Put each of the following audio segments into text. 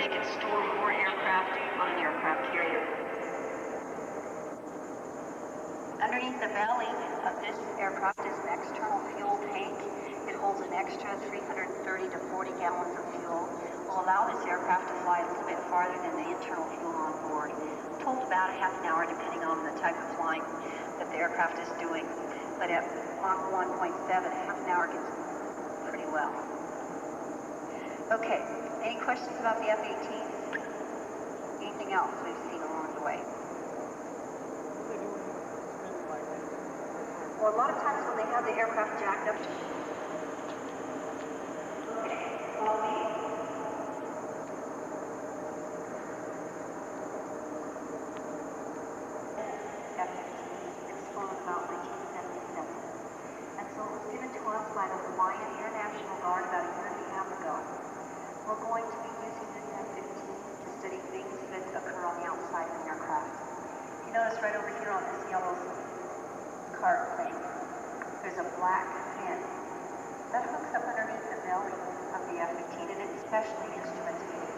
they can store more aircraft on an aircraft carrier. Underneath the belly of this aircraft is an external fuel tank. It holds an extra 330 to 40 gallons of fuel. Will allow this aircraft to fly a little bit farther than the internal fuel on board. I'm told about a half an hour depending on the type of flying that the aircraft is doing. But at Mach 1.7, half an hour gets pretty well. Okay, any questions about the F-18? Anything else we've seen along the way? Well, a lot of times when they have the aircraft jacked up, follow me. F-15, it's flown about 1977. And so it was given to us by the Hawaiian International Guard about a year and a half ago. We're going to be using this F-15 to study things that occur on the outside of an aircraft. You notice right over here on this yellow cart thing, there's a black pin. That hooks up underneath the belly of the F-15 and it's specially instrumentated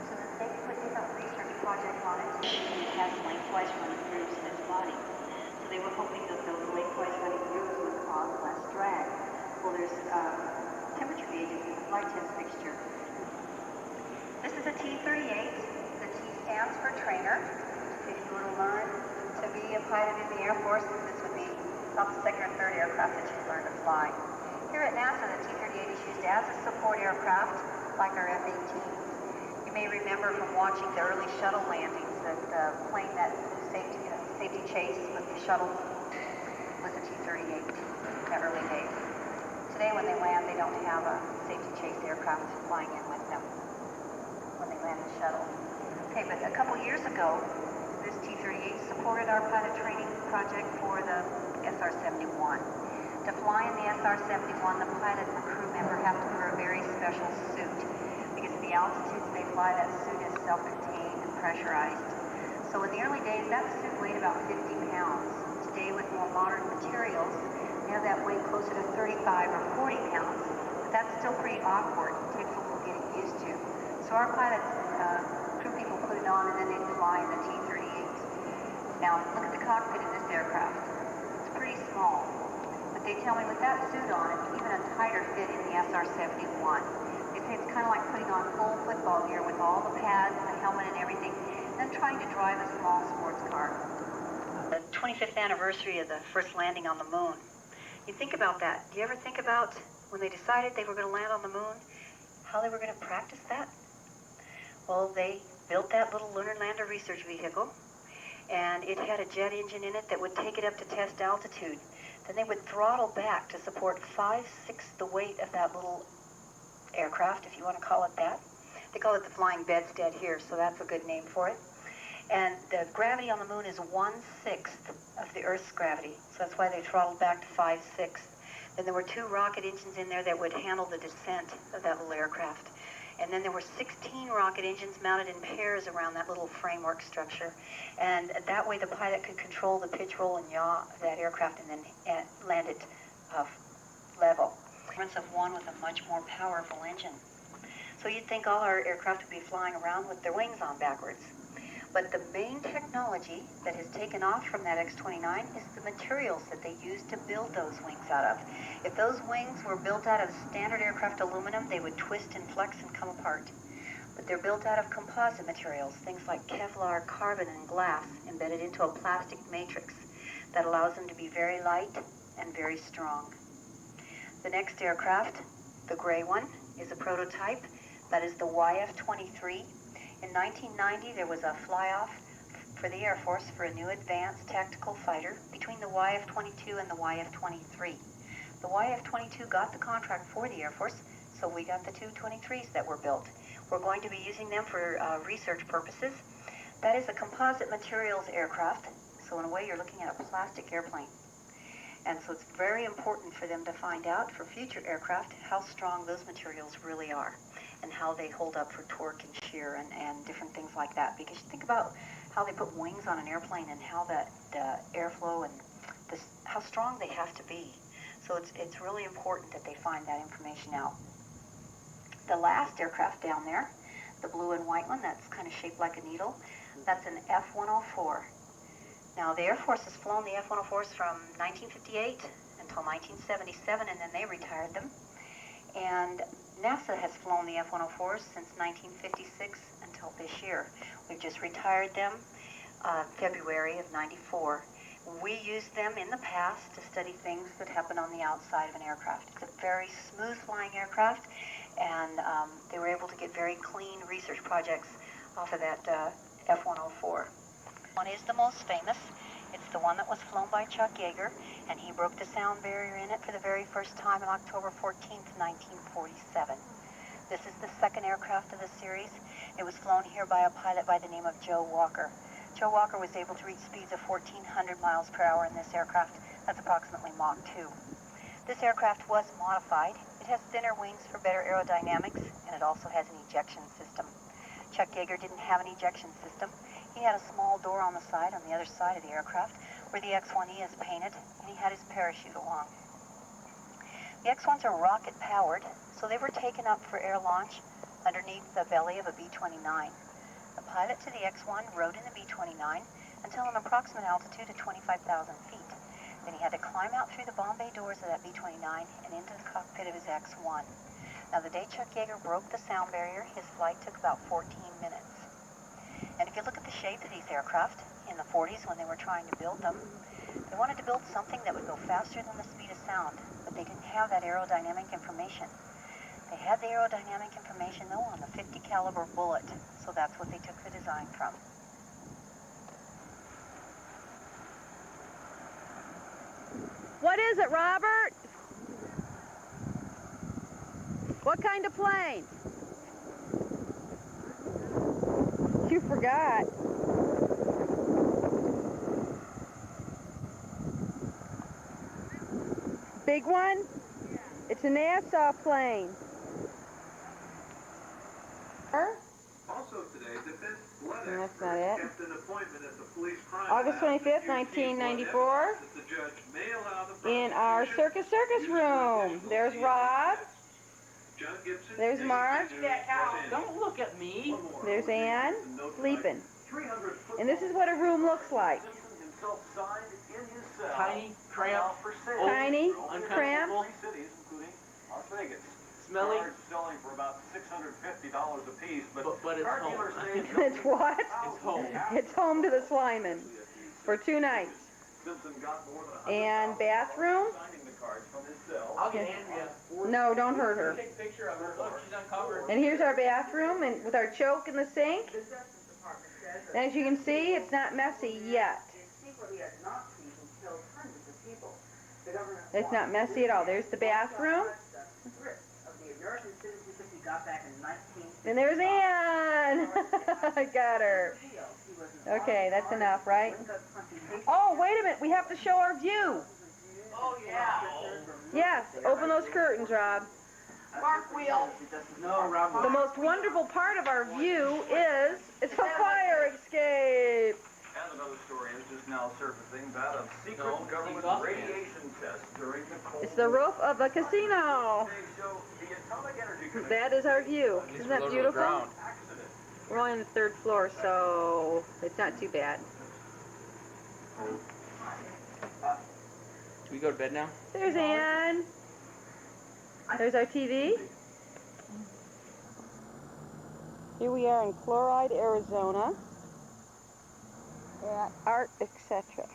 so that they can put different research projects on it and it has lengthwise running grooves in its body. So they were hoping that those lengthwise running grooves would cause less drag. Well, there's temperature gauges in the flight test fixture. This is a T-38. The T stands for trainer. If you were to learn to be a pilot in the Air Force, this would be about the second or third aircraft that you learn to fly. Here at NASA, the T-38 is used as a support aircraft, like our F-18. You may remember from watching the early shuttle landings that the plane that safety chase with the shuttle was the T-38 in the early days. Today, when they land, they don't have a safety chase aircraft flying in with them when they land the shuttle. Okay, but a couple years ago, this T-38 supported our pilot training project for the SR-71. To fly in the SR-71, the pilot and the crew member have to wear a very special suit because of the altitudes they fly. That suit is self-contained and pressurized. So in the early days, that suit weighed about 50 pounds. Today, with more modern materials, they have that weight closer to 35 or 40 pounds. But that's still pretty awkward. It takes a little getting used to. So our pilots and crew people put it on and then they'd fly in the T-38. Now, look at the cockpit in this aircraft. It's pretty small. But they tell me with that suit on, it's even a tighter fit in the SR-71. They say it's kind of like putting on full football gear with all the pads and the helmet and everything, and then trying to drive a small sports car. The 25th anniversary of the first landing on the moon. You think about that. Do you ever think about when they decided they were going to land on the moon, how they were going to practice that? Well, they built that little lunar lander research vehicle, and it had a jet engine in it that would take it up to test altitude. Then they would throttle back to support 5/6 the weight of that little aircraft, if you want to call it that. They call it the flying bedstead here, so that's a good name for it. And the gravity on the moon is 1/6 of the Earth's gravity, so that's why they throttled back to 5/6. Then there were 2 rocket engines in there that would handle the descent of that little aircraft. And then there were 16 rocket engines mounted in pairs around that little framework structure. And that way the pilot could control the pitch, roll, and yaw of that aircraft and then land it level. Difference of one with a much more powerful engine. So you'd think all our aircraft would be flying around with their wings on backwards. But the main technology that has taken off from that X-29 is the materials that they used to build those wings out of. If those wings were built out of standard aircraft aluminum, they would twist and flex and come apart. But they're built out of composite materials, things like Kevlar, carbon, and glass embedded into a plastic matrix that allows them to be very light and very strong. The next aircraft, the gray one, is a prototype. That is the YF-23. In 1990, there was a fly-off for the Air Force for a new advanced tactical fighter between the YF-22 and the YF-23. The YF-22 got the contract for the Air Force, so we got the 223s that were built. We're going to be using them for research purposes. That is a composite materials aircraft, so in a way you're looking at a plastic airplane. And so it's very important for them to find out for future aircraft how strong those materials really are and how they hold up for torque and shear and different things like that. Because you think about how they put wings on an airplane and how that airflow and how strong they have to be. So it's really important that they find that information out. The last aircraft down there, the blue and white one that's kind of shaped like a needle, that's an F-104. Now, the Air Force has flown the F-104s from 1958 until 1977, and then they retired them. And NASA has flown the F-104s since 1956 until this year. We've just retired them February of '94. We used them in the past to study things that happen on the outside of an aircraft. It's a very smooth flying aircraft, and they were able to get very clean research projects off of that F-104. One is the most famous. It's the one that was flown by Chuck Yeager, and he broke the sound barrier in it for the very first time on October 14th, 1947. This is the second aircraft of the series. It was flown here by a pilot by the name of Joe Walker. Joe Walker was able to reach speeds of 1,400 miles per hour in this aircraft. That's approximately Mach 2. This aircraft was modified. It has thinner wings for better aerodynamics, and it also has an ejection system. Chuck Yeager didn't have an ejection system. He had a small door on the side, on the other side of the aircraft, where the X-1E is painted, and he had his parachute along. The X-1s are rocket-powered, so they were taken up for air launch underneath the belly of a B-29. The pilot to the X-1 rode in the B-29 until an approximate altitude of 25,000 feet. Then he had to climb out through the bomb bay doors of that B-29 and into the cockpit of his X-1. Now, the day Chuck Yeager broke the sound barrier, his flight took about 14 minutes. And if you look at the shape of these aircraft, in the 40s when they were trying to build them, they wanted to build something that would go faster than the speed of sound, but they didn't have that aerodynamic information. They had the aerodynamic information, though, on the 50 caliber bullet, so that's what they took the design from. What is it, Robert? What kind of plane? You forgot. Big one? It's a NASA plane. Also today, defense blood And that's experts not it. kept an appointment at the police crime August lab 25th, to use 1994, blood evidence that the judge may allow the in our prosecution circus use for room. additional There's DNA Rob. tests. John Gibson, There's David Mark. Andrews, Don't look at me. One more. There's Ann, sleeping. 300 And this is what a room looks like. Simpson himself signed in his cell. Tiny, cramped, For sale. Tiny, uncomfortable, cramped. 3 cities, including Las Vegas. smelly, Cars selling for about $650 a piece, but it's car home. dealers say It's what? It's home. It's home to the Slyman for 2 nights. Simpson got more than And bathroom? signing the cards from his cell. I'll get Andrea. No, don't hurt her. Take a picture of her. Look, she's uncovered. And here's our bathroom, and with our choke in the sink. And as you can see, it's not messy yet. It's not messy at all. There's the bathroom. And there's Ann. I got her. Okay, that's enough, right? Oh, wait a minute. We have to show our view. Oh, yeah. Yes, open those curtains, Rob. Mark wheel. No, Robert. The most wonderful part of our view is it's a fire escape. And another story is just now surfacing that of secret No, government he's off radiation tests during the Cold It's the roof of a casino. They show the Atomic Energy Commission That is our view. Isn't that beautiful? accident. We're only on the 3rd floor, so it's not too bad. Can we go to bed now? There's Ann. There's our TV. Here we are in Chloride, Arizona, at Art, etc.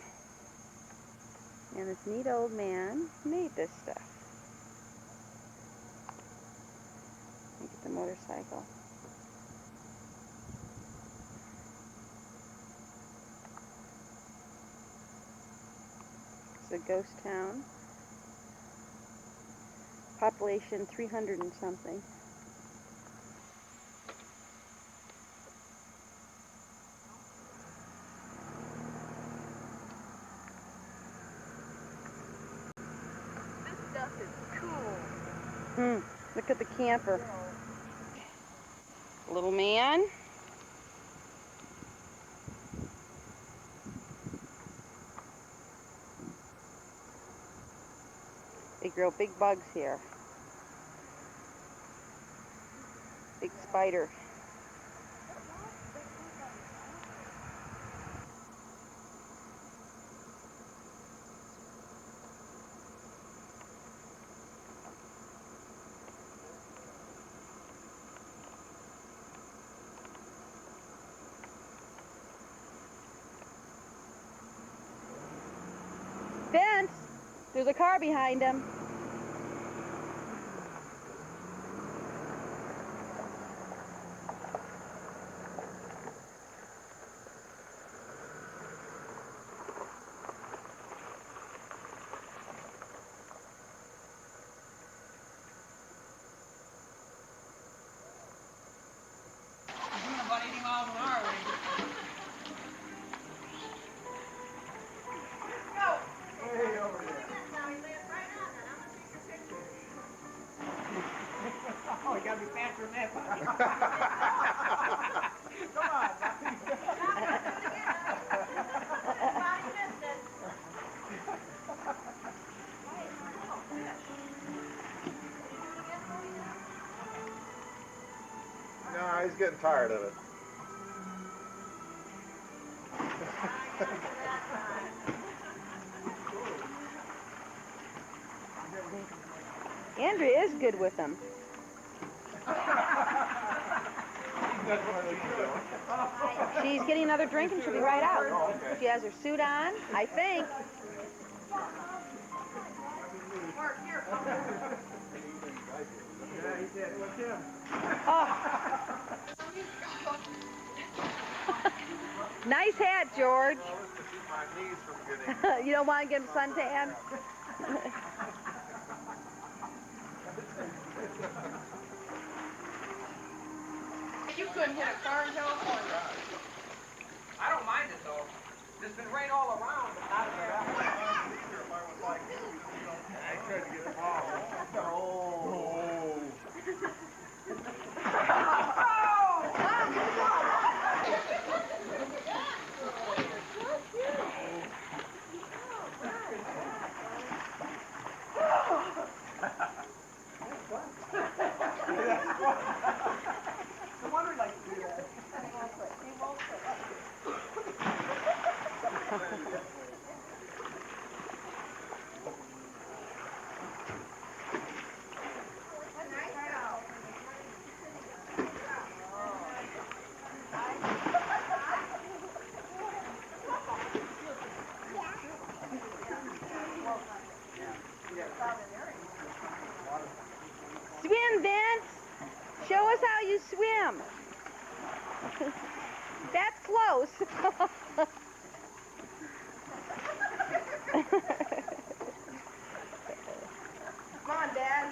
And this neat old man made this stuff. Look at the motorcycle. It's a ghost town. Population 300 and something. This stuff is cool. Look at the camper. Little man. They grow big bugs here. Big spider. There's a car behind him. Doing about 80 miles an hour. Way over there. Oh, you gotta be faster than that. Come on. No, he's getting tired of it. Andrea is good with them. She's getting another drink and she'll be right out. She has her suit on, I think. Oh. Nice hat, George. You don't want to get him suntan? You couldn't hit a car in California. I don't mind it though. There's been rain all around, but not here. I tried to get the ball. Oh. No wonder he likes to do that. Swim, Vince. Show us how you swim. That's close. Come on, Dad.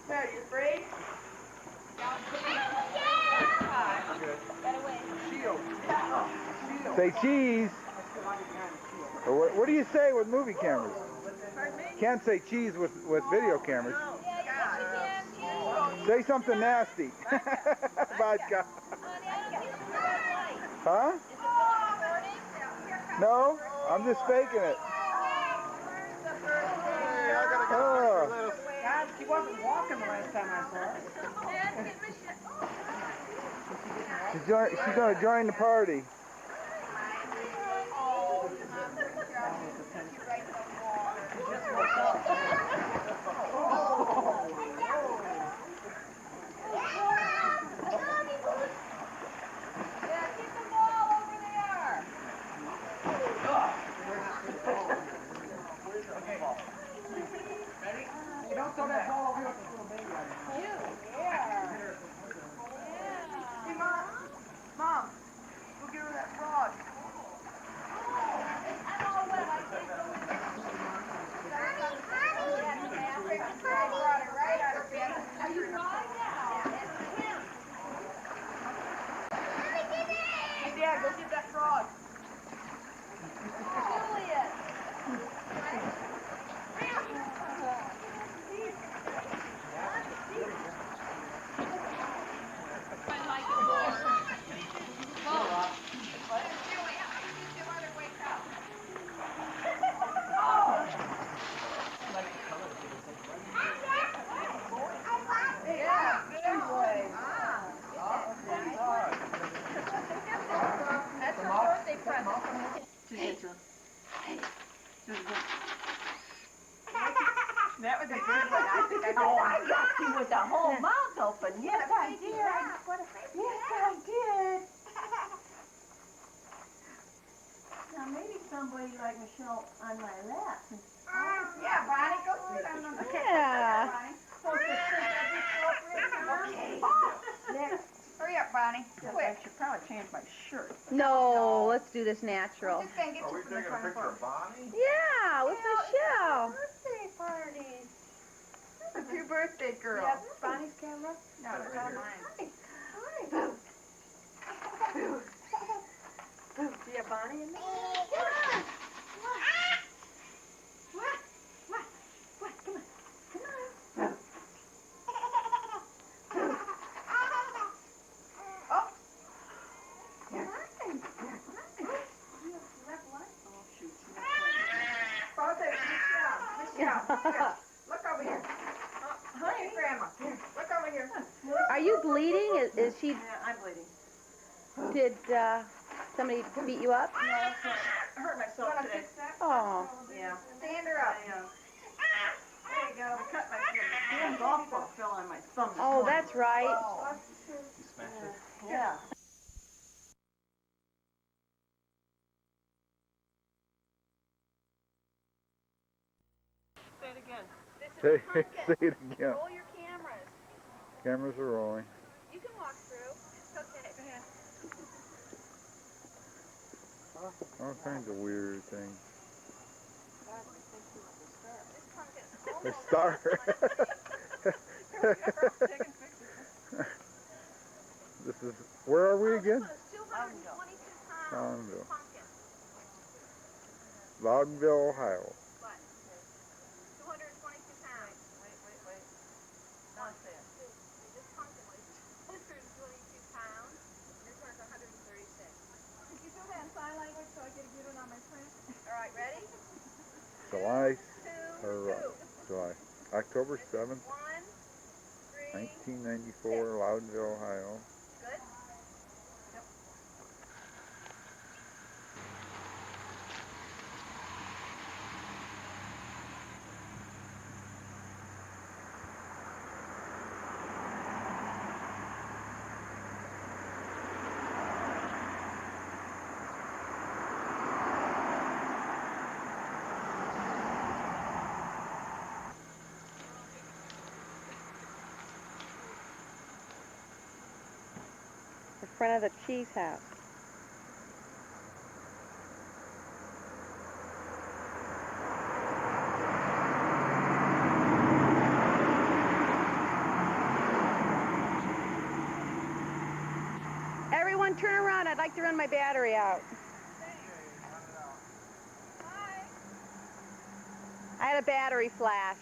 Are you afraid? Say cheese. Or what do you say with movie cameras? Can't say cheese with video cameras. Say something nasty. Vodka. Huh? No, I'm just faking it. Oh. God, she wasn't walking the last time I saw her. She's gonna join the party. Don't throw that ball over here with this little baby on it. Hey, Mom. Mom, go get her that frog. Hey, Dad, go get that frog. That was a good one. I got you with the whole mouth open. Yes, I did. Yes, I did. Now, maybe somebody like Michelle on my lap. Yeah. Hurry up, Bonnie. Quick. I should probably change my shirt. No, let's do this natural. Just gonna get Are you we from the taking a front picture door. of Bonnie? Yeah, with Michelle. Birthday parties. The two birthday girls. Yeah, Bonnie's camera? No, it's not mine. Hi. Boo. Boo. Boo. Do you have Bonnie in there? Come on. What? Come on. Come on. Oh. You're fine. You're fine. You left one? Oh, shoot. Father, Michelle. Look over here. Honey, Grandma. Here. Look over here. Are you bleeding? Is she? Yeah, I'm bleeding. Did somebody beat you up? No, I hurt myself today. Oh. Yeah. Stand her up. There you go. I cut my damn golf ball fell on my thumb. Oh, that's right. You smashed it? Yeah. Say it again. Say it again. Roll your cameras. Cameras are rolling. You can walk through. It's okay. All kinds of weird things. A star. This is, where are we again? 222 pounds. Loudonville. Pumpkin. Loudenville, Ohio. What? 222 pounds. Wait. Not that. This pumpkin weighs 222 pounds. This one's 136. Could you do that in sign language so I can get it on my print? All right, ready? October 7th, 1, 3. 1994, Loudonville, Ohio. Good. The front of the cheese house. Everyone turn around. I'd like to run my battery out. I had a battery flash.